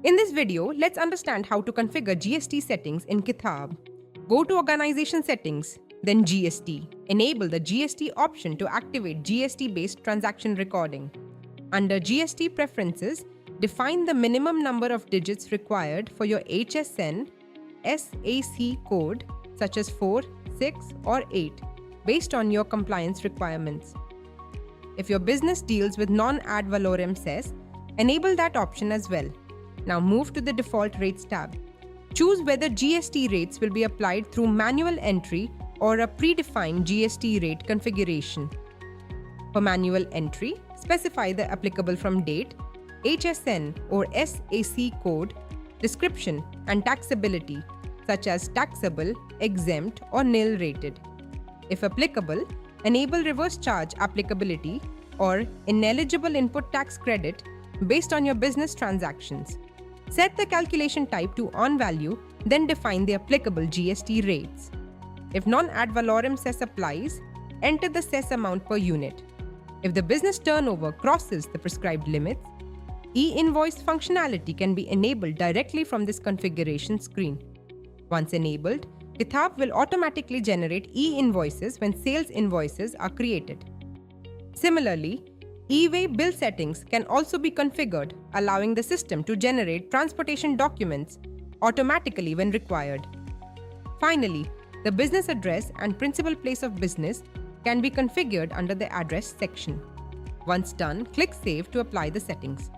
In this video, let's understand how to configure GST settings in Kitaabh. Go to Organization Settings, then GST. Enable the GST option to activate GST-based transaction recording. Under GST Preferences, define the minimum number of digits required for your HSN SAC code such as 4, 6, or 8 based on your compliance requirements. If your business deals with non-ad valorem cess, enable that option as well. Now move to the Default Rates tab. Choose whether GST rates will be applied through manual entry or a predefined GST rate configuration. For manual entry, specify the applicable from date, HSN or SAC code, description, and taxability, such as taxable, exempt, or nil rated. If applicable, enable reverse charge applicability or ineligible input tax credit based on your business transactions. Set the calculation type to on value, then define the applicable GST rates. If non-ad valorem cess applies, enter the cess amount per unit. If the business turnover crosses the prescribed limits, e-invoice functionality can be enabled directly from this configuration screen. Once enabled, Kitaabh will automatically generate e-invoices when sales invoices are created. Similarly, e-way bill settings can also be configured, allowing the system to generate transportation documents automatically when required. Finally, the business address and principal place of business can be configured under the address section. Once done, click Save to apply the settings.